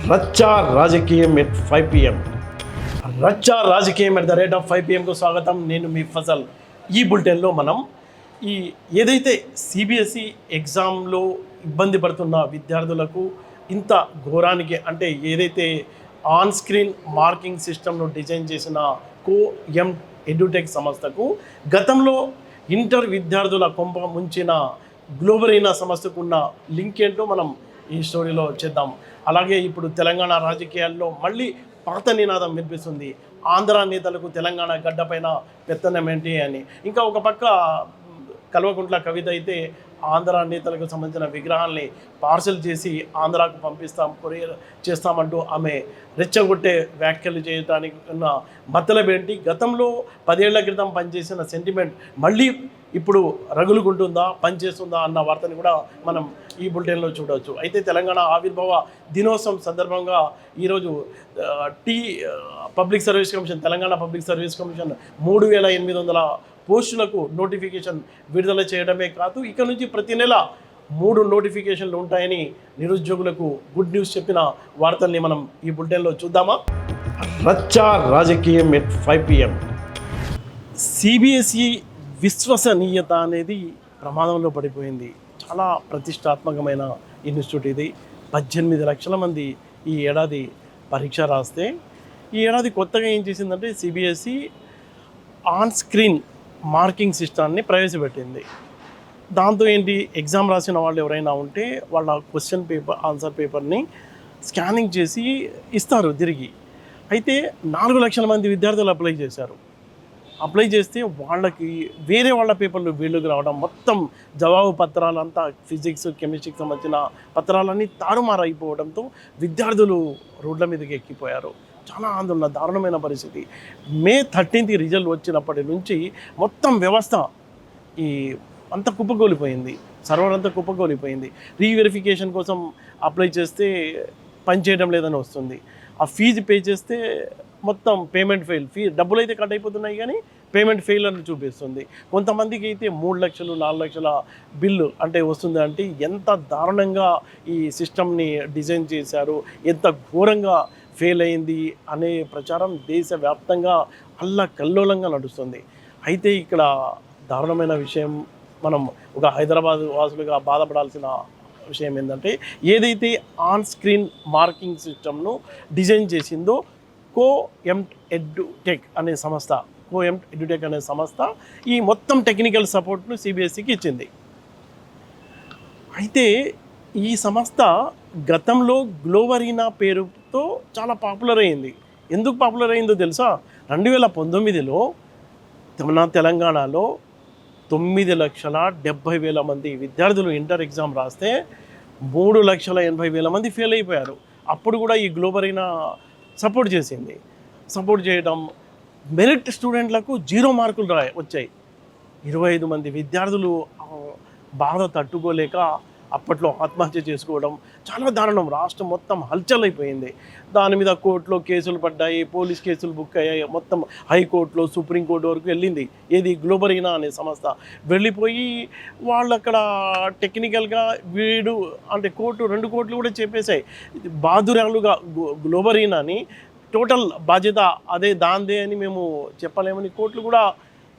రచ్చా రాజకీయం at 5 PM. రచ్చా రాజకీయం at the rate of 5 PMకు స్వాగతం. నేను మీ ఫజల్. ఈ బులెటిన్లో మనం ఏదైతే సిబిఎస్ఈ ఎగ్జామ్లో ఇబ్బంది పడుతున్న విద్యార్థులకు ఇంత ఘోరానికి అంటే ఏదైతే ఆన్ స్క్రీన్ మార్కింగ్ సిస్టమ్ను డిజైన్ చేసిన కోఎం ఎడ్యుటెక్ సంస్థకు గతంలో ఇంటర్ విద్యార్థుల కొంప ముంచిన గ్లోబరీనా సంస్థకు ఉన్న లింక్ ఏంటో మనం ఈ స్టోరీలో చేద్దాం. అలాగే ఇప్పుడు తెలంగాణ రాజకీయాల్లో మళ్ళీ పాత నినాదం వినిపిస్తుంది. ఆంధ్ర నేతలకు తెలంగాణ గడ్డపైన పెత్తనం ఏంటి అని. ఇంకా ఒక పక్క కల్వకుంట్ల కవిత అయితే ఆంధ్ర నేతలకు సంబంధించిన విగ్రహాల్ని పార్సల్ చేసి ఆంధ్రాకు పంపిస్తాం, కొరియర్ చేస్తామంటూ ఆమె రెచ్చగొట్టే వ్యాఖ్యలు చేయడానికి ఉన్న మతలబేంటి, గతంలో 10 ఏళ్ల క్రితం పనిచేసిన సెంటిమెంట్ మళ్ళీ ఇప్పుడు రగులుకుంటుందా, పనిచేస్తుందా అన్న వార్తని కూడా మనం ఈ బులెటిన్లో చూడవచ్చు. అయితే తెలంగాణ ఆవిర్భావ దినోత్సవం సందర్భంగా ఈరోజు public service commission, Telangana public service commission 3800 పోస్టులకు నోటిఫికేషన్ విడుదల చేయడమే కాదు, ఇక నుంచి ప్రతి నెల 3 నోటిఫికేషన్లు ఉంటాయని నిరుద్యోగులకు గుడ్ న్యూస్ చెప్పిన వార్తల్ని మనం ఈ బులెటిన్లో చూద్దామా. రచ్చా రాజకీయం ఎట్ 5 PM. సిబిఎస్ఈ విశ్వసనీయత అనేది ప్రమాదంలో పడిపోయింది. చాలా ప్రతిష్టాత్మకమైన ఇన్స్టిట్యూట్ ఇది. 18 లక్షల మంది ఈ ఏడాది పరీక్ష రాస్తే, ఈ ఏడాది కొత్తగా ఏం చేసిందంటే సిబిఎస్ఈ ఆన్ స్క్రీన్ మార్కింగ్ సిస్టాన్ని ప్రవేశపెట్టింది. దాంతో ఏంటి, ఎగ్జామ్ రాసిన వాళ్ళు ఎవరైనా ఉంటే వాళ్ళ క్వశ్చన్ పేపర్, ఆన్సర్ పేపర్ని స్కానింగ్ చేసి ఇస్తారు తిరిగి. అయితే 4 లక్షల మంది విద్యార్థులు అప్లై చేశారు. అప్లై చేస్తే వాళ్ళకి వేరే వాళ్ళ పేపర్లు వీళ్ళకి రావడం, మొత్తం జవాబు పత్రాలంతా ఫిజిక్స్, కెమిస్ట్రీకి సంబంధించిన పత్రాలన్నీ తారుమారైపోవడంతో విద్యార్థులు రోడ్ల మీదకి ఎక్కిపోయారు. చాలా ఆందోళన, దారుణమైన పరిస్థితి. May 13th రిజల్ట్ వచ్చినప్పటి నుంచి మొత్తం వ్యవస్థ అంతా కుప్పకూలిపోయింది. సర్వర్ అంతా కుప్పకూలిపోయింది. రీవెరిఫికేషన్ కోసం అప్లై చేస్తే పనిచేయడం లేదని వస్తుంది. ఆ ఫీజు పే చేస్తే మొత్తం పేమెంట్ ఫెయిల్, డబ్బులు అయితే కట్ అయిపోతున్నాయి కానీ పేమెంట్ ఫెయిల్ అని చూపిస్తుంది. కొంతమందికి అయితే 3 లక్షలు 4 లక్షల బిల్లు అంటే వస్తుంది. అంటే ఎంత దారుణంగా ఈ సిస్టమ్ని డిజైన్ చేశారు, ఎంత ఘోరంగా ఫెయిల్ అయింది అనే ప్రచారం దేశవ్యాప్తంగా అల్లకల్లోలంగా నడుస్తుంది. అయితే ఇక్కడ దారుణమైన విషయం, మనం ఒక హైదరాబాద్ వాసులుగా బాధపడాల్సిన విషయం ఏంటంటే, ఏదైతే ఆన్ స్క్రీన్ మార్కింగ్ సిస్టమ్ను డిజైన్ చేసిందో కోఎం ఎడ్యుటెక్ అనే సంస్థ, కోఎం ఎడ్యుటెక్ అనే సంస్థ ఈ మొత్తం టెక్నికల్ సపోర్ట్ను సిబిఎస్ఈకి ఇచ్చింది. అయితే ఈ సంస్థ గతంలో గ్లోబరీనా పేరుతో చాలా పాపులర్ అయింది. ఎందుకు పాపులర్ అయిందో తెలుసా? 2019లో మన తెలంగాణలో 9,70,000 మంది విద్యార్థులు ఇంటర్ ఎగ్జామ్ రాస్తే 3,80,000 మంది ఫెయిల్ అయిపోయారు. అప్పుడు కూడా ఈ గ్లోబరీనా సపోర్ట్ చేసింది. సపోర్ట్ చేయడం, మెరిట్ స్టూడెంట్లకు 0 మార్కులు వచ్చాయి. 25 మంది విద్యార్థులు బాధ తట్టుకోలేక అప్పట్లో ఆత్మహత్య చేసుకోవడం చాలా దారుణం. రాష్ట్రం మొత్తం హల్చల్ అయిపోయింది. దాని మీద కోర్టులో కేసులు పడ్డాయి, పోలీస్ కేసులు బుక్ అయ్యాయి. మొత్తం హైకోర్టులో, సుప్రీంకోర్టు వరకు వెళ్ళింది. ఏది గ్లోబరీనా అనే సంస్థ వెళ్ళిపోయి వాళ్ళు అక్కడ టెక్నికల్గా అంటే 2 కోర్టులు కూడా చెప్పేశాయి, బాధురాలుగా గ్లోబరీనాని టోటల్ బాధ్యత అదే దాందే అని మేము చెప్పలేమని కోర్టులు కూడా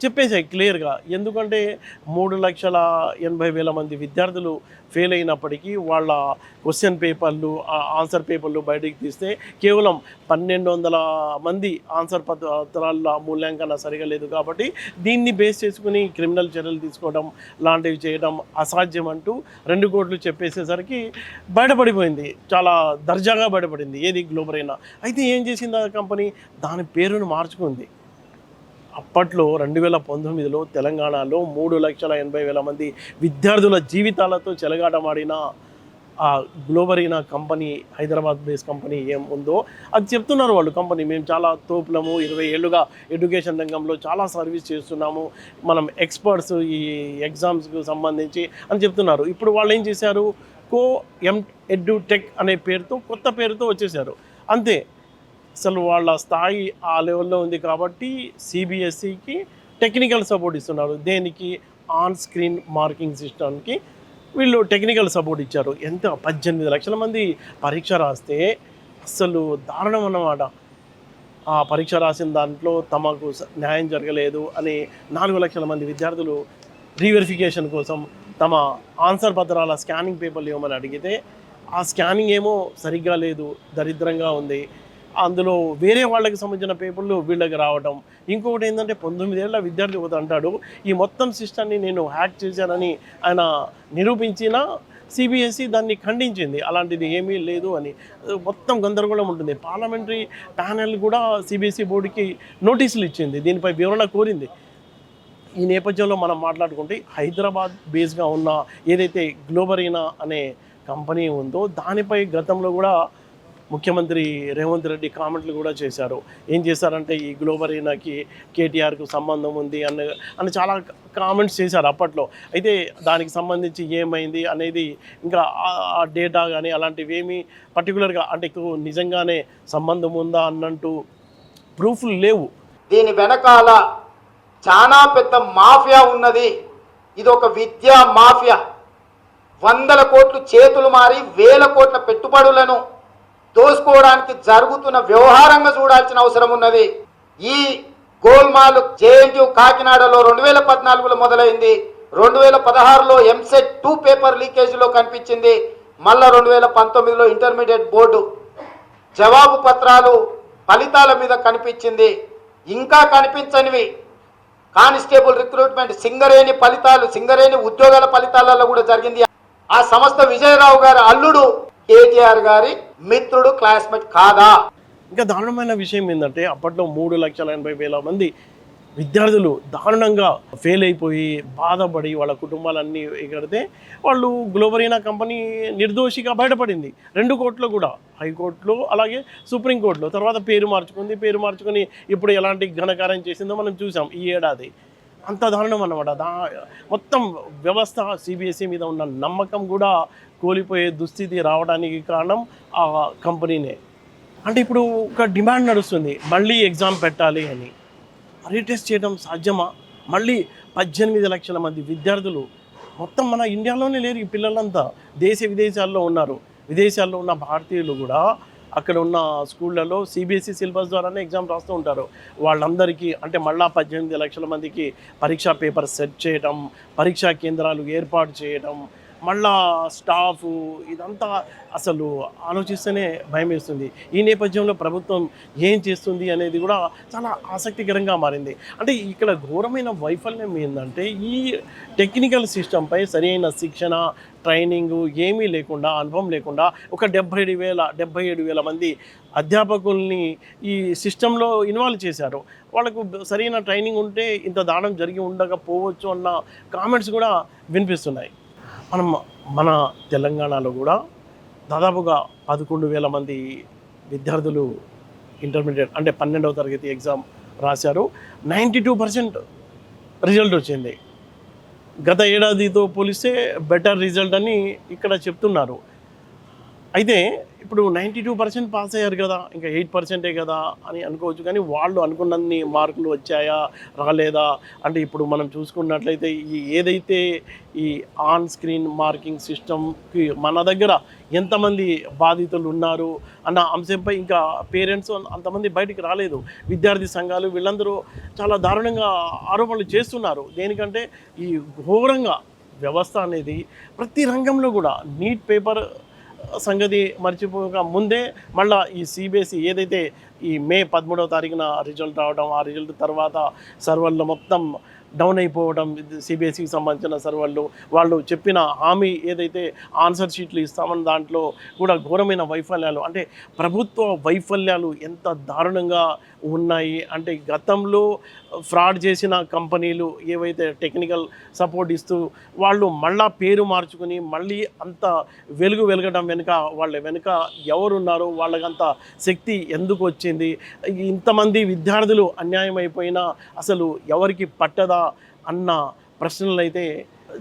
చెప్పేశాయి క్లియర్గా. ఎందుకంటే 3,80,000 మంది విద్యార్థులు ఫెయిల్ అయినప్పటికీ వాళ్ళ క్వశ్చన్ పేపర్లు, ఆన్సర్ పేపర్లు బయటికి తీస్తే కేవలం 1,200 మంది ఆన్సర్ పత్రాల మూల్యాంకన సరిగా లేదు. కాబట్టి దీన్ని బేస్ చేసుకుని క్రిమినల్ చర్యలు తీసుకోవడం లాంటివి చేయడం అసాధ్యం అంటూ 2 కోర్టులు చెప్పేసేసరికి బయటపడిపోయింది. చాలా దర్జాగా బయటపడింది ఏది గ్లోబరీనా. అయితే ఏం చేసింది ఆ కంపెనీ? దాని పేరును మార్చుకుంది. అప్పట్లో 2019లో తెలంగాణలో 3,80,000 మంది విద్యార్థుల జీవితాలతో చెలగాటమాడిన ఆ Globarena company, Hyderabad base company ఏం ఉందో అది చెప్తున్నారు వాళ్ళు. కంపెనీ మేము చాలా తోపులము, 20 ఏళ్ళుగా ఎడ్యుకేషన్ రంగంలో చాలా సర్వీస్ చేస్తున్నాము, మనం ఎక్స్పర్ట్స్ ఈ ఎగ్జామ్స్కి సంబంధించి అని చెప్తున్నారు. ఇప్పుడు వాళ్ళు ఏం చేశారు, కోఎం ఎడ్యుటెక్ అనే పేరుతో, కొత్త పేరుతో వచ్చేసారు. అంతే, అసలు వాళ్ళ స్థాయి ఆ లెవెల్లో ఉంది. కాబట్టి సిబిఎస్ఈకి టెక్నికల్ సపోర్ట్ ఇస్తున్నారు. దేనికి? ఆన్ స్క్రీన్ మార్కింగ్ సిస్టమ్కి వీళ్ళు టెక్నికల్ సపోర్ట్ ఇచ్చారు. ఎంత 18 లక్షల మంది పరీక్ష రాస్తే అస్సలు దారుణం అన్నమాట. ఆ పరీక్ష రాసిన దాంట్లో తమకు న్యాయం జరగలేదు అని 4 లక్షల మంది విద్యార్థులు రీవెరిఫికేషన్ కోసం తమ ఆన్సర్ పత్రాల స్కానింగ్ పేపర్లు ఇవ్వమని అడిగితే ఆ స్కానింగ్ ఏమో సరిగ్గా లేదు, దరిద్రంగా ఉంది. అందులో వేరే వాళ్ళకి సంబంధించిన పేపర్లు వీళ్ళకి రావడం. ఇంకొకటి ఏంటంటే 19 ఏళ్ల విద్యార్థి ఒకటి అంటాడు, ఈ మొత్తం సిస్టమ్ని నేను హ్యాక్ చేశానని ఆయన నిరూపించిన సిబిఎస్ఈ దాన్ని ఖండించింది, అలాంటిది ఏమీ లేదు అని. మొత్తం గందరగోళం ఉంటుంది. పార్లమెంటరీ ప్యానెల్ కూడా సిబిఎస్ఈ బోర్డుకి నోటీసులు ఇచ్చింది, దీనిపై వివరణ కోరింది. ఈ నేపథ్యంలో మనం మాట్లాడుకుంటే హైదరాబాద్ బేస్గా ఉన్న ఏదైతే గ్లోబరీనా అనే కంపెనీ ఉందో దానిపై గతంలో కూడా ముఖ్యమంత్రి రేవంత్ రెడ్డి కామెంట్లు కూడా చేశారు. ఏం చేశారంటే ఈ గ్లోబరీనాకి కేటీఆర్కు సంబంధం ఉంది అని చాలా కామెంట్స్ చేశారు అప్పట్లో. అయితే దానికి సంబంధించి ఏమైంది అనేది ఇంకా ఆ డేటా కానీ అలాంటివి ఏమీ పర్టికులర్గా అంటే నిజంగానే సంబంధం ఉందా అన్నట్టు ప్రూఫ్లు లేవు. దీని వెనకాల చాలా పెద్ద మాఫియా ఉన్నది. ఇది ఒక విద్యా మాఫియా. 100 కోట్లు చేతులు మారి 1000 కోట్ల పెట్టుబడులను దోసుకోవడానికి జరుగుతున్న వ్యవహారంగా చూడాల్సిన అవసరం ఉన్నది. ఈ గోల్మాల్ జేఎన్టీయూ కాకినాడలో 2014లో మొదలైంది. 2016లో ఎంసెట్ 2 పేపర్ లీకేజీలో కనిపించింది. మళ్ళా 2019లో ఇంటర్మీడియట్ బోర్డు జవాబు పత్రాలు ఫలితాల మీద కనిపించింది. ఇంకా కనిపించనివి కానిస్టేబుల్ రిక్రూట్మెంట్ సింగరేణి ఫలితాలు, సింగరేణి ఉద్యోగాల ఫలితాలలో కూడా జరిగింది. ఆ సంస్థ విజయరావు గారి అల్లుడు కేటీఆర్ గారి మిత్రుడు, క్లాస్మేట్ కాదా? ఇంకా దారుణమైన విషయం ఏంటంటే అప్పట్లో 3,80,000 మంది విద్యార్థులు దారుణంగా ఫెయిల్ అయిపోయి బాధపడి వాళ్ళ కుటుంబాలన్నీ ఎగడితే వాళ్ళు గ్లోబరీనా కంపెనీ నిర్దోషిగా బయటపడింది. 2 కోర్టులో కూడా, హైకోర్టులో అలాగే సుప్రీంకోర్టులో. తర్వాత పేరు మార్చుకొని ఇప్పుడు ఎలాంటి ఘనకార్యం చేసిందో మనం చూసాం ఈ ఏడాది. అంత దారుణం అన్నమాట. మొత్తం వ్యవస్థ సిబిఎస్ఈ మీద ఉన్న నమ్మకం కూడా కోల్పోయే దుస్థితి రావడానికి కారణం ఆ కంపెనీనే. అంటే ఇప్పుడు ఒక డిమాండ్ నడుస్తుంది, మళ్ళీ ఎగ్జామ్ పెట్టాలి అని. రీటెస్ట్ చేయడం సాధ్యమా? మళ్ళీ 18 లక్షల మంది విద్యార్థులు మొత్తం మన ఇండియాలోనే లేరు. ఈ పిల్లలంతా విదేశాల్లో ఉన్నారు. విదేశాల్లో ఉన్న భారతీయులు కూడా అక్కడ ఉన్న స్కూళ్ళలో సిబిఎస్ఈ సిలబస్ ద్వారానే ఎగ్జామ్ రాస్తూ ఉంటారు. వాళ్ళందరికీ అంటే మళ్ళీ 18 లక్షల మందికి పరీక్షా పేపర్ సెట్ చేయడం, పరీక్షా కేంద్రాలు ఏర్పాటు చేయడం, మళ్ళా స్టాఫ్, ఇదంతా అసలు ఆలోచిస్తేనే భయం వేస్తుంది. ఈ నేపథ్యంలో ప్రభుత్వం ఏం చేస్తుంది అనేది కూడా చాలా ఆసక్తికరంగా మారింది. అంటే ఇక్కడ ఘోరమైన వైఫల్యం ఏంటంటే ఈ టెక్నికల్ సిస్టంపై సరైన శిక్షణ, ట్రైనింగు ఏమీ లేకుండా, అనుభవం లేకుండా ఒక 77,000 మంది అధ్యాపకుల్ని ఈ సిస్టంలో ఇన్వాల్వ్ చేశారు. వాళ్ళకు సరైన ట్రైనింగ్ ఉంటే ఇంత దారుణం జరిగి ఉండకపోవచ్చు అన్న కామెంట్స్ కూడా వినిపిస్తున్నాయి. మన తెలంగాణలో కూడా దాదాపుగా 11,000 మంది విద్యార్థులు ఇంటర్మీడియట్ అంటే 12వ తరగతి ఎగ్జామ్ రాశారు. 92% రిజల్ట్ వచ్చింది. గత ఏడాదితో పోలిస్తే బెటర్ రిజల్ట్ అని ఇక్కడ చెప్తున్నారు. అయితే ఇప్పుడు 92% పాస్ అయ్యారు కదా, ఇంకా 8%ఏ కదా అని అనుకోవచ్చు. కానీ వాళ్ళు అనుకున్నన్ని మార్కులు వచ్చాయా రాలేదా అంటే ఇప్పుడు మనం చూసుకున్నట్లయితే ఏదైతే ఈ ఆన్ స్క్రీన్ మార్కింగ్ సిస్టమ్కి మన దగ్గర ఎంతమంది బాధితులు ఉన్నారు అన్న అంశంపై ఇంకా పేరెంట్స్ అంతమంది బయటికి రాలేదు. విద్యార్థి సంఘాలు వీళ్ళందరూ చాలా దారుణంగా ఆరోపణలు చేస్తున్నారు. దేనికంటే ఈ ఘోరంగా వ్యవస్థ అనేది ప్రతి రంగంలో కూడా నీట్ పేపర్ సంగతి మర్చిపోక ముందే మళ్ళీ ఈ సిబిఎస్ఈ ఏదైతే ఈ మే 13వ తారీఖున రిజల్ట్ రావడం, ఆ రిజల్ట్ తర్వాత సర్వర్లు మొత్తం డౌన్ అయిపోవడం, సిబిఎస్ఈకి సంబంధించిన సర్వర్లు వాళ్ళు చెప్పిన హామీ ఏదైతే ఆన్సర్ షీట్లు ఇస్తామని దాంట్లో కూడా ఘోరమైన వైఫల్యాలు. అంటే ప్రభుత్వ వైఫల్యాలు ఎంత దారుణంగా ఉన్నాయి అంటే గతంలో ఫ్రాడ్ చేసిన కంపెనీలు ఏవైతే టెక్నికల్ సపోర్ట్ ఇస్తూ వాళ్ళు మళ్ళా పేరు మార్చుకుని మళ్ళీ అంత వెలగడం వాళ్ళ వెనుక ఎవరున్నారో, వాళ్ళకంత శక్తి ఎందుకు వచ్చింది, ఇంతమంది విద్యార్థులు అన్యాయం అయిపోయినా అసలు ఎవరికి పట్టదా అన్న ప్రశ్నలు అయితే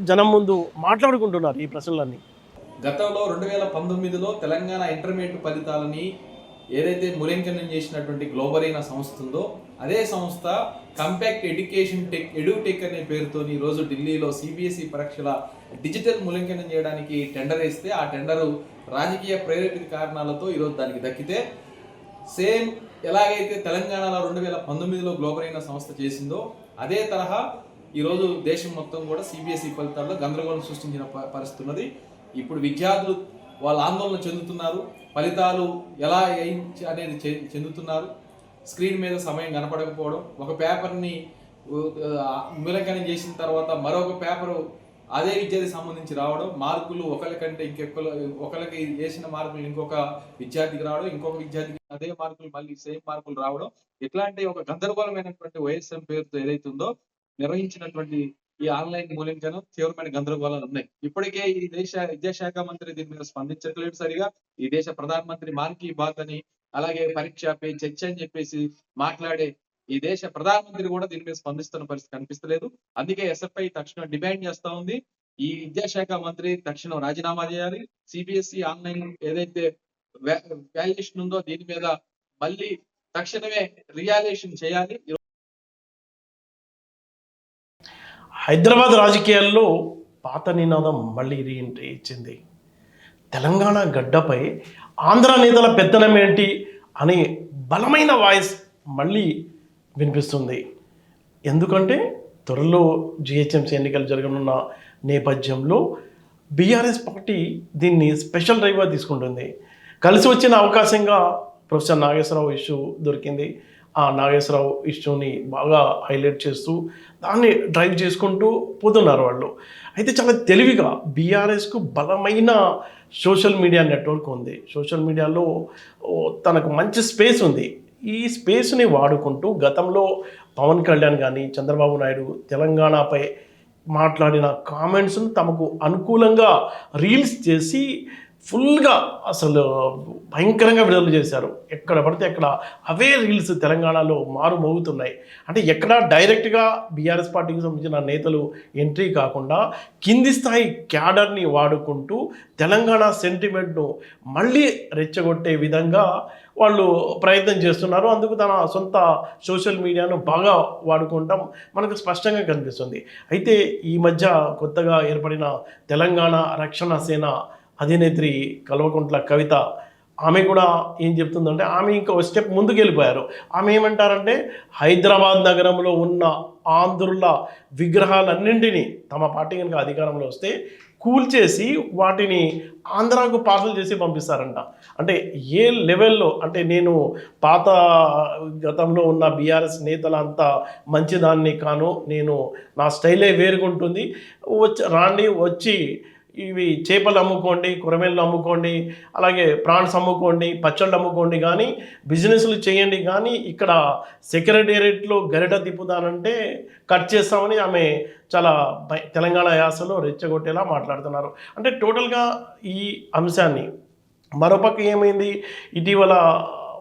జనం ముందు మాట్లాడుకుంటున్నారు. ఈ ప్రశ్నలన్నీ గతంలో 2019లో తెలంగాణ ఇంటర్మీడియట్ ఫలితాలని ఏదైతే మూల్యాంకనం చేసినటువంటి గ్లోబరీనా సంస్థ ఉందో అదే సంస్థ కంపాక్ట్ ఎడ్యుకేషన్ ఎడ్యుటెక్ అనే పేరుతో ఈరోజు ఢిల్లీలో సిబిఎస్ఈ పరీక్షల డిజిటల్ మూల్యాంకనం చేయడానికి టెండర్ వేస్తే ఆ టెండరు రాజకీయ ప్రేరేపిత కారణాలతో ఈరోజు దానికి దక్కితే సేమ్ ఎలాగైతే తెలంగాణలో 2019లో గ్లోబల్ అయిన సంస్థ చేసిందో అదే తరహా ఈరోజు దేశం మొత్తం కూడా సిబిఎస్ఈ ఫలితాల్లో గందరగోళం సృష్టించిన పరిస్థితి ఉన్నది. ఇప్పుడు విద్యార్థులు వాళ్ళ ఆందోళన చెందుతున్నారు, ఫలితాలు ఎలా అనేది చెందుతున్నారు. స్క్రీన్ మీద సమయం కనపడకపోవడం, ఒక పేపర్ని మూల్యాంకనం చేసిన తర్వాత మరొక పేపరు అదే విద్యార్థికి సంబంధించి రావడం, మార్కులు ఒకరికంటే ఒకరికి వేసిన మార్కులు ఇంకొక విద్యార్థికి రావడం, ఇంకొక విద్యార్థికి అదే మార్కులు మళ్ళీ సేమ్ మార్కులు రావడం, ఇట్లాంటి ఒక గందరగోళమైనటువంటి వైఎస్ఎం పేరుతో ఏదైతే ఉందో నిర్వహించినటువంటి ఈ ఆన్లైన్ మూల్యాంకనం తీవ్రమైన గందరగోళాలు ఉన్నాయి. ఇప్పటికే ఈ దేశ విద్యాశాఖ మంత్రి దీని మీద స్పందించట్లేదు సరిగా. ఈ దేశ ప్రధానమంత్రి మాన్ కీ బాత్ అని, అలాగే పరీక్ష పే చర్చ అని చెప్పేసి మాట్లాడే ఈ దేశ ప్రధానమంత్రి కూడా దీని మీద స్పందిస్తున్న పరిస్థితి కనిపిస్తలేదు. అందుకే ఎస్ఎఫ్ఐ తక్షణం డిమాండ్ చేస్తా ఉంది, ఈ విద్యాశాఖ మంత్రి తక్షణం రాజీనామా చేయాలి. సిబిఎస్ఈ ఆన్లైన్ ఏదైతే వాల్యుయేషన్ ఉందో దీని మీద మళ్ళీ తక్షణమే రియాల్యుయేషన్ చేయాలి. హైదరాబాద్ రాజకీయాల్లో పాత నినాదం మళ్ళీ రీఎంట్రీ ఇచ్చింది. తెలంగాణ గడ్డపై ఆంధ్ర నేతల పెత్తనం ఏంటి అనే బలమైన వాయిస్ మళ్ళీ వినిపిస్తుంది. ఎందుకంటే త్వరలో జిహెచ్ఎంసీ ఎన్నికలు జరగనున్న నేపథ్యంలో బీఆర్ఎస్ పార్టీ దీన్ని స్పెషల్ డ్రైవ్గా తీసుకుంటుంది. కలిసి వచ్చిన అవకాశంగా ప్రొఫెసర్ నాగేశ్వరరావు ఇష్యూ దొరికింది. ఆ నాగేశ్వరరావు ఇష్యూని బాగా హైలైట్ చేస్తూ దాన్ని డ్రైవ్ చేసుకుంటూ పోతున్నారు వాళ్ళు. అయితే చాలా తెలివిగా బీఆర్ఎస్కు బలమైన సోషల్ మీడియా నెట్వర్క్ ఉంది. సోషల్ మీడియాలో తనకు మంచి స్పేస్ ఉంది. ఈ స్పేస్ని వాడుకుంటూ గతంలో పవన్ కళ్యాణ్ కానీ చంద్రబాబు నాయుడు తెలంగాణపై మాట్లాడిన కామెంట్స్ను తమకు అనుకూలంగా రీల్స్ చేసి ఫుల్గా అసలు భయంకరంగా విడుదల చేశారు. ఎక్కడ పడితే అక్కడ అవే రీల్స్ తెలంగాణలో మోగుతున్నాయి. అంటే ఎక్కడ డైరెక్ట్గా బీఆర్ఎస్ పార్టీకి సంబంధించిన నేతలు ఎంట్రీ కాకుండా కింది స్థాయి క్యాడర్ని వాడుకుంటూ తెలంగాణ సెంటిమెంట్ను మళ్ళీ రెచ్చగొట్టే విధంగా వాళ్ళు ప్రయత్నం చేస్తున్నారు. అందుకు తన సొంత సోషల్ మీడియాను బాగా వాడుకుంటాం మనకు స్పష్టంగా కనిపిస్తుంది. అయితే ఈ మధ్య కొత్తగా ఏర్పడిన తెలంగాణ రక్షణ సేన అధినేత్రి కల్వకుంట్ల కవిత, ఆమె కూడా ఏం చెప్తుందంటే ఆమె ఇంకా ఒక స్టెప్ ముందుకు వెళ్ళిపోయారు. ఆమె ఏమంటారంటే హైదరాబాద్ నగరంలో ఉన్న ఆంధ్రుల విగ్రహాలన్నింటినీ తమ పార్టీ కనుక అధికారంలో వస్తే కూల్చేసి వాటిని ఆంధ్రాకు పార్సల్ చేసి పంపిస్తారంట. అంటే ఏ లెవెల్లో, అంటే నేను పాత గతంలో ఉన్న బీఆర్ఎస్ నేతలంతా మంచిదాన్ని కాను, నేను నా స్టైలే వేరుగుంటుంది, రాండి వచ్చి ఇవి చేపలు అమ్ముకోండి, కూరగాయలు అమ్ముకోండి, అలాగే ప్రాన్స్ అమ్ముకోండి, పచ్చళ్ళు అమ్ముకోండి, కానీ బిజినెస్లు చేయండి, కానీ ఇక్కడ సెక్రటేరియట్లో గరిట తిప్పుతానంటే కట్ చేస్తామని ఆమె చాలా తెలంగాణ యాసలో రెచ్చగొట్టేలా మాట్లాడుతున్నారు. అంటే టోటల్గా ఈ అంశాన్ని మరోపక్క ఏమైంది, ఇటీవల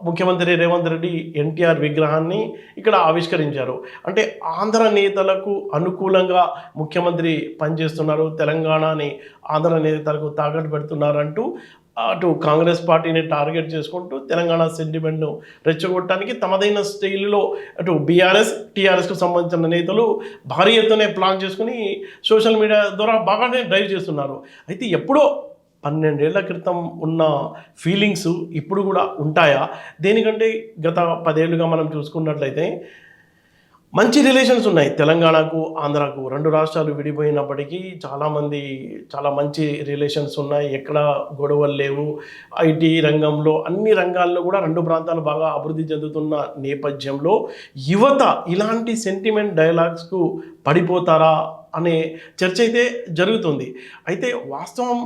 ముఖ్యమంత్రి రేవంత్ రెడ్డి ఎన్టీఆర్ విగ్రహాన్ని ఇక్కడ ఆవిష్కరించారు. అంటే ఆంధ్ర నేతలకు అనుకూలంగా ముఖ్యమంత్రి పనిచేస్తున్నారు, తెలంగాణని ఆంధ్ర నేతలకు తాకట్టు పెడుతున్నారంటూ అటు కాంగ్రెస్ పార్టీని టార్గెట్ చేసుకుంటూ తెలంగాణ సెంటిమెంట్ను రెచ్చగొట్టడానికి తమదైన స్టైల్లో అటు బీఆర్ఎస్ టీఆర్ఎస్కు సంబంధించిన నేతలు భారీ ఎత్తునే ప్లాన్ చేసుకుని సోషల్ మీడియా ద్వారా బాగానే డ్రైవ్ చేస్తున్నారు. అయితే ఎప్పుడో 12 ఏళ్ల క్రితం ఉన్న ఫీలింగ్స్ ఇప్పుడు కూడా ఉంటాయా? దేనికంటే గత 10 ఏళ్ళుగా మనం చూసుకున్నట్లయితే మంచి రిలేషన్స్ ఉన్నాయి తెలంగాణకు ఆంధ్రాకు. 2 రాష్ట్రాలు విడిపోయినప్పటికీ చాలా మంచి రిలేషన్స్ ఉన్నాయి. ఎక్కడ గొడవలు లేవు. ఐటీ రంగంలో అన్ని రంగాల్లో కూడా 2 ప్రాంతాలు బాగా అభివృద్ధి చెందుతున్న నేపథ్యంలో యువత ఇలాంటి సెంటిమెంట్ డైలాగ్స్కు పడిపోతారా అనే చర్చ అయితే జరుగుతుంది. అయితే వాస్తవం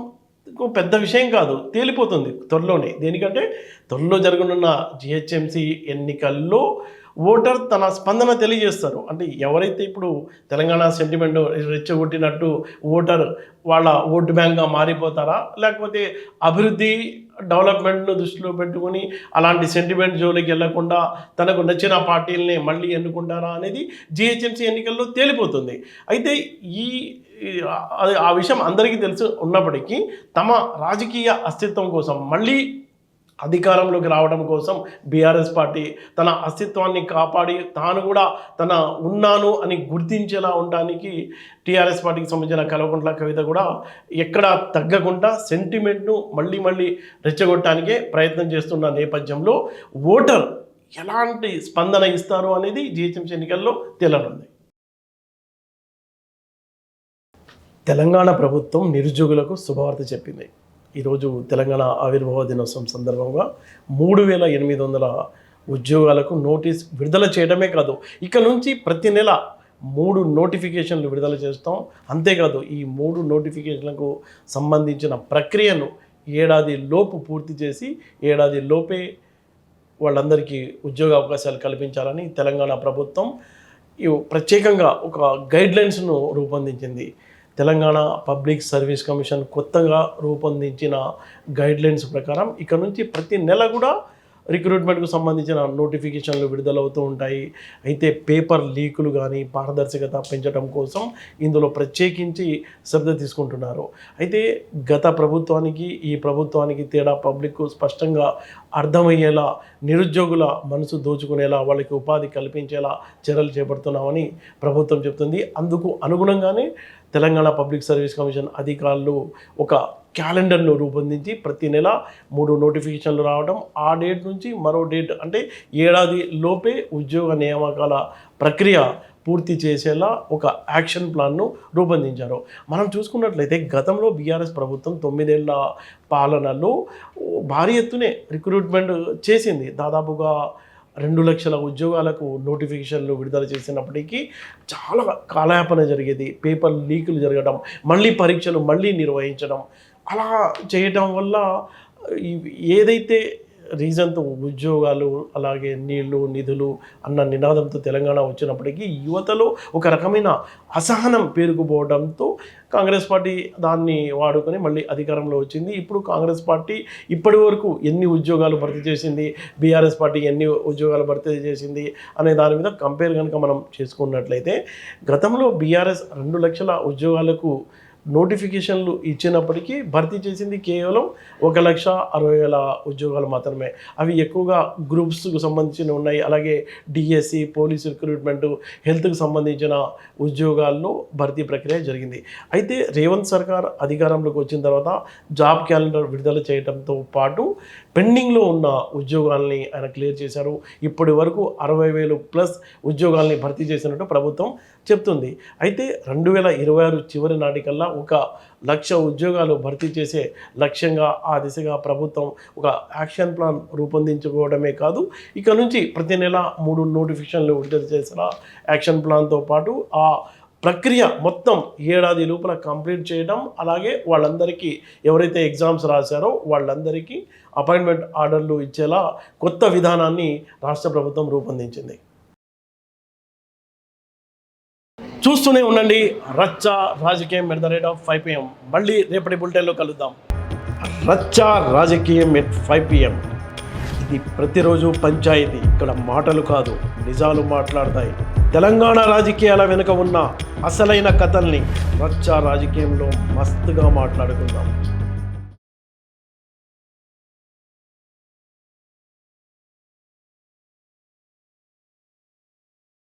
పెద్ద విషయం కాదు, తేలిపోతుంది త్వరలోనే. దేనికంటే త్వరలో జరగనున్న జిహెచ్ఎంసీ ఎన్నికల్లో ఓటర్ తన స్పందన తెలియజేస్తారు. అంటే ఎవరైతే ఇప్పుడు తెలంగాణ సెంటిమెంట్ రెచ్చగొట్టినట్టు ఓటర్ వాళ్ళ ఓటు బ్యాంక్గా మారిపోతారా, లేకపోతే అభివృద్ధి డెవలప్మెంట్ను దృష్టిలో పెట్టుకుని అలాంటి సెంటిమెంట్ జోలికి వెళ్లకుండా తనకు నచ్చిన పార్టీలని మళ్ళీ ఎన్నుకుంటారా అనేది జిహెచ్ఎంసీ ఎన్నికల్లో తేలిపోతుంది. అయితే ఆ విషయం అందరికీ తెలిసి ఉన్నప్పటికీ తమ రాజకీయ అస్తిత్వం కోసం మళ్ళీ అధికారంలోకి రావడం కోసం బీఆర్ఎస్ పార్టీ తన అస్తిత్వాన్ని కాపాడి తాను కూడా తన ఉన్నాను అని గుర్తించేలా ఉండడానికి టీఆర్ఎస్ పార్టీకి సంబంధించిన కల్వకుంట్ల కవిత కూడా ఎక్కడా తగ్గకుండా సెంటిమెంట్ను మళ్ళీ రెచ్చగొట్టడానికే ప్రయత్నం చేస్తున్న నేపథ్యంలో ఓటర్ ఎలాంటి స్పందన ఇస్తారు అనేది జీహెచ్ఎంసీ ఎన్నికల్లో తేలనుంది. తెలంగాణ ప్రభుత్వం నిరుద్యోగులకు శుభవార్త చెప్పింది. ఈరోజు తెలంగాణ ఆవిర్భావ దినోత్సవం సందర్భంగా 3,800 ఉద్యోగాలకు నోటీస్ విడుదల చేయడమే కాదు, ఇక నుంచి ప్రతి నెల 3 నోటిఫికేషన్లు విడుదల చేస్తాం. అంతేకాదు ఈ 3 నోటిఫికేషన్లకు సంబంధించిన ప్రక్రియను ఏడాది లోపు పూర్తి చేసి ఏడాది లోపే వాళ్ళందరికీ ఉద్యోగ అవకాశాలు కల్పించాలని తెలంగాణ ప్రభుత్వం ప్రత్యేకంగా ఒక గైడ్లైన్స్ను రూపొందించింది. తెలంగాణ పబ్లిక్ సర్వీస్ కమిషన్ కొత్తగా రూపొందించిన గైడ్లైన్స్ ప్రకారం ఇక నుంచి ప్రతి నెల కూడా రిక్రూట్మెంట్కు సంబంధించిన నోటిఫికేషన్లు విడుదలవుతూ ఉంటాయి. అయితే పేపర్ లీకులు కానీ పారదర్శకత పెంచడం కోసం ఇందులో ప్రత్యేకించి శ్రద్ధ తీసుకుంటున్నారు. అయితే గత ప్రభుత్వానికి ఈ ప్రభుత్వానికి తేడా పబ్లిక్కు స్పష్టంగా అర్థమయ్యేలా, నిరుద్యోగుల మనసు దోచుకునేలా, వాళ్ళకి ఉపాధి కల్పించేలా చర్యలు చేపడుతున్నామని ప్రభుత్వం చెప్తుంది. అందుకు అనుగుణంగానే తెలంగాణ పబ్లిక్ సర్వీస్ కమిషన్ అధికారులు ఒక క్యాలెండర్ను రూపొందించి ప్రతి నెల 3 నోటిఫికేషన్లు రావడం, ఆ డేట్ నుంచి మరో డేట్ అంటే ఏడాది లోపే ఉద్యోగ నియామకాల ప్రక్రియ పూర్తి చేసేలా ఒక యాక్షన్ ప్లాన్ను రూపొందించారు. మనం చూసుకున్నట్లయితే గతంలో బీఆర్ఎస్ ప్రభుత్వం 9 ఏళ్ల పాలనలో భారీ ఎత్తునే రిక్రూట్మెంట్ చేసింది. దాదాపుగా 2 లక్షల ఉద్యోగాలకు నోటిఫికేషన్లు విడుదల చేసినప్పటికీ చాలా కాలయాపన జరిగేది. పేపర్ లీకులు జరగడం, మళ్ళీ పరీక్షలు మళ్ళీ నిర్వహించడం, అలా చేయటం వల్ల ఏదైతే రీజన్తో ఉద్యోగాలు అలాగే నీళ్లు నిధులు అన్న నినాదంతో తెలంగాణ వచ్చినప్పటికీ యువతలో ఒక రకమైన అసహనం పేరుకుపోవడంతో కాంగ్రెస్ పార్టీ దాన్ని వాడుకొని మళ్ళీ అధికారంలో వచ్చింది. ఇప్పుడు కాంగ్రెస్ పార్టీ ఇప్పటి వరకు ఎన్ని ఉద్యోగాలు భర్తీ చేసింది, బీఆర్ఎస్ పార్టీ ఎన్ని ఉద్యోగాలు భర్తీ చేసింది అనే దాని మీద కంపేర్ కనుక మనం చేసుకున్నట్లయితే గతంలో బీఆర్ఎస్ 2 లక్షల ఉద్యోగాలకు నోటిఫికేషన్లు ఇచ్చినప్పటికీ భర్తీ చేసింది కేవలం 1,60,000 ఉద్యోగాలు మాత్రమే. అవి ఎక్కువగా గ్రూప్స్కు సంబంధించిన ఉన్నాయి. అలాగే డిఎస్సి, పోలీస్ రిక్రూట్మెంట్, హెల్త్కి సంబంధించిన ఉద్యోగాల్లో భర్తీ ప్రక్రియ జరిగింది. అయితే రేవంత్ సర్కార్ అధికారంలోకి వచ్చిన తర్వాత జాబ్ క్యాలెండర్ విడుదల చేయడంతో పాటు పెండింగ్లో ఉన్న ఉద్యోగాల్ని ఆయన క్లియర్ చేశారు. ఇప్పటి వరకు 60,000+ ఉద్యోగాల్ని భర్తీ చేసినట్టు ప్రభుత్వం చెప్తుంది. అయితే 2026 చివరి నాటికల్లా 1,00,000 ఉద్యోగాలు భర్తీ చేసే లక్ష్యంగా ఆ దిశగా ప్రభుత్వం ఒక యాక్షన్ ప్లాన్ రూపొందించుకోవడమే కాదు, ఇక నుంచి ప్రతి నెల 3 నోటిఫికేషన్లు విడుదల చేసిన యాక్షన్ ప్లాన్తో పాటు ఆ ప్రక్రియ మొత్తం ఏడాది లోపల కంప్లీట్ చేయడం, అలాగే వాళ్ళందరికీ ఎవరైతే ఎగ్జామ్స్ రాశారో వాళ్ళందరికీ అపాయింట్మెంట్ ఆర్డర్లు ఇచ్చేలా కొత్త విధానాన్ని రాష్ట్ర ప్రభుత్వం రూపొందించింది. చూస్తూనే ఉండండి రచ్చ రాజకీయం @5 PM. మళ్ళీ రేపటి బులెటిన్లో కలుద్దాం. రచ్చ రాజకీయం @5 PM. ఇది ప్రతిరోజు పంచాయతీ. ఇక్కడ మాటలు కాదు, నిజాలు మాట్లాడతాయి. తెలంగాణ రాజకీయాల వెనుక ఉన్న అసలైన కథల్ని రచ్చ రాజకీయంలో మస్తుగా మాట్లాడుకుందాం.